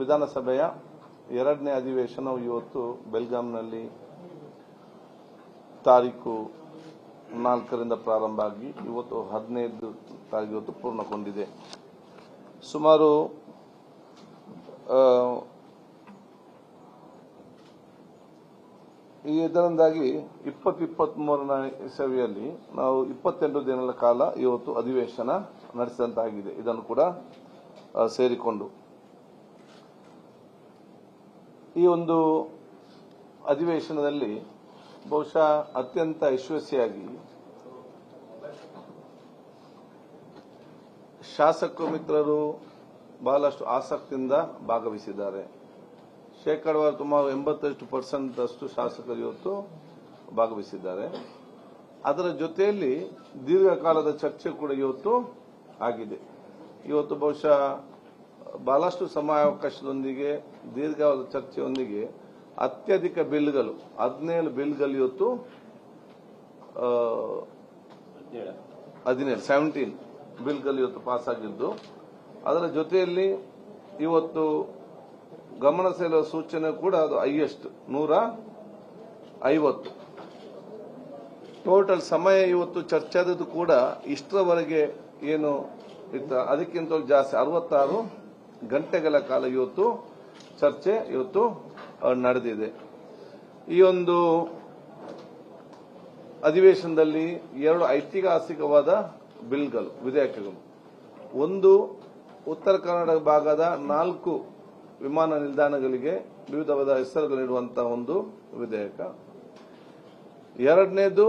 ವಿಧಾನಸಭೆಯ ಎರಡನೇ ಅಧಿವೇಶನವು ಇವತ್ತು ಬೆಲ್ಗಾಂನಲ್ಲಿ ತಾರೀಕು 4ರಿಂದ ಪ್ರಾರಂಭ ಆಗಿ ಇವತ್ತು 15 ತಾರೀಕು ಇವತ್ತು ಪೂರ್ಣಗೊಂಡಿದೆ. ಸುಮಾರು ಇದರಿಂದಾಗಿ 2023ನೇ ಇಸವಿಯಲ್ಲಿ ನಾವು 22 ದಿನಗಳ ಕಾಲ ಇವತ್ತು ಅಧಿವೇಶನ ನಡೆಸಿದಂತಾಗಿದೆ. ಇದನ್ನು ಕೂಡ ಸೇರಿಕೊಂಡು ಈ ಒಂದು ಅಧಿವೇಶನದಲ್ಲಿ ಬಹುಶಃ ಅತ್ಯಂತ ಯಶಸ್ವಿಯಾಗಿ ಶಾಸಕ ಮಿತ್ರರು ಬಹಳಷ್ಟು ಆಸಕ್ತಿಯಿಂದ ಭಾಗವಹಿಸಿದ್ದಾರೆ. ಶೇಕಡಾವಾರು ಸುಮಾರು 88% ಅಷ್ಟು ಶಾಸಕರು ಇವತ್ತು ಭಾಗವಹಿಸಿದ್ದಾರೆ. ಅದರ ಜೊತೆಯಲ್ಲಿ ದೀರ್ಘಕಾಲದ ಚರ್ಚೆ ಕೂಡ ಇವತ್ತು ಆಗಿದೆ. ಇವತ್ತು ಬಹುಶಃ ಬಹಳಷ್ಟು ಸಮಯಾವಕಾಶದೊಂದಿಗೆ ದೀರ್ಘವಾದ ಚರ್ಚೆಯೊಂದಿಗೆ ಅತ್ಯಧಿಕ ಬಿಲ್ಗಳು 17 ಬಿಲ್ಗಳು ಇವತ್ತು 17 ಬಿಲ್ಗಳು ಇವತ್ತು ಪಾಸ್ ಆಗಿದ್ದು, ಅದರ ಜೊತೆಯಲ್ಲಿ ಇವತ್ತು ಗಮನ ಸೆಳೆಯುವ ಸೂಚನೆ ಕೂಡ ಅದು ಹೈಯೆಸ್ಟ್ 150. ಟೋಟಲ್ ಸಮಯ ಇವತ್ತು ಚರ್ಚೆ ಆದದ್ದು ಕೂಡ ಇಷ್ಟರವರೆಗೆ ಏನು ಇತ್ತು ಅದಕ್ಕಿಂತ ಜಾಸ್ತಿ 66 ಗಂಟೆಗಳ ಕಾಲ ಇವತ್ತು ಚರ್ಚೆ ಇವತ್ತು ನಡೆದಿದೆ. ಈ ಒಂದು ಅಧಿವೇಶನದಲ್ಲಿ 2 ಐತಿಹಾಸಿಕವಾದ ಬಿಲ್ಗಳು ವಿಧೇಯಕಗಳು. ಒಂದು ಉತ್ತರ ಕರ್ನಾಟಕ ಭಾಗದ 4 ವಿಮಾನ ನಿಲ್ದಾಣಗಳಿಗೆ ವಿವಿಧವಾದ ಹೆಸರುಗಳಿಡುವಂತಹ ಒಂದು ವಿಧೇಯಕ. ಎರಡನೇದು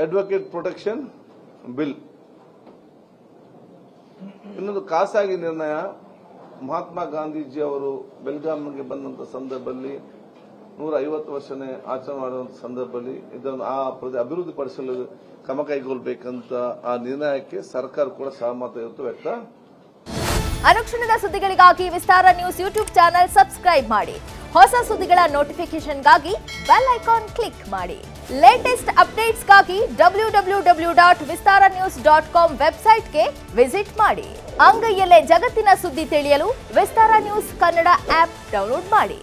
ಅಡ್ವೊಕೇಟ್ ಪ್ರೊಟೆಕ್ಷನ್ ಬಿಲ್. ಇನ್ನೊಂದು ಖಾಸಗಿ ನಿರ್ಣಯ. ಮಹಾತ್ಮ ಗಾಂಧೀಜಿ ಅವರು ಬೆಲ್ಗಾಂಗೆ ಬಂದಂತ ಸಂದರ್ಭದಲ್ಲಿ 150 ವರ್ಷನೇ ಆಚರಣೆ ಮಾಡುವಂತ ಸಂದರ್ಭದಲ್ಲಿ ಇದನ್ನು ಅಭಿವೃದ್ಧಿ ಪಡಿಸಲು ಕ್ರಮ ಕೈಗೊಳ್ಳಬೇಕಂತ ಆ ನಿರ್ಣಯಕ್ಕೆ ಸರ್ಕಾರ ಕೂಡ ಸಹಮತ ಇವತ್ತು ವ್ಯಕ್ತ. ಅನುಕ್ಷಣದ ಸುದ್ದಿಗಳಿಗಾಗಿ ವಿಸ್ತಾರ ನ್ಯೂಸ್ ಯೂಟ್ಯೂಬ್ ಚಾನೆಲ್ ಸಬ್ಸ್ಕ್ರೈಬ್ ಮಾಡಿ. ಹೊಸ ಸುದ್ದಿಗಳ ನೋಟಿಫಿಕೇಶನ್ಗಾಗಿ ಬೆಲ್ ಐಕಾನ್ ಕ್ಲಿಕ್ ಮಾಡಿ. ಲೇಟೆಸ್ಟ್ ಅಪ್ಡೇಟ್ಸ್ಗಾಗಿ www.vistaranews.com ವೆಬ್ಸೈಟ್ಗೆ ವಿಸಿಟ್ ಮಾಡಿ. ಅಂಗೈಯಲ್ಲೇ ಜಗತ್ತಿನ ಸುದ್ದಿ ತಿಳಿಯಲು ವಿಸ್ತಾರ ನ್ಯೂಸ್ ಕನ್ನಡ ಆಪ್ ಡೌನ್ಲೋಡ್ ಮಾಡಿ.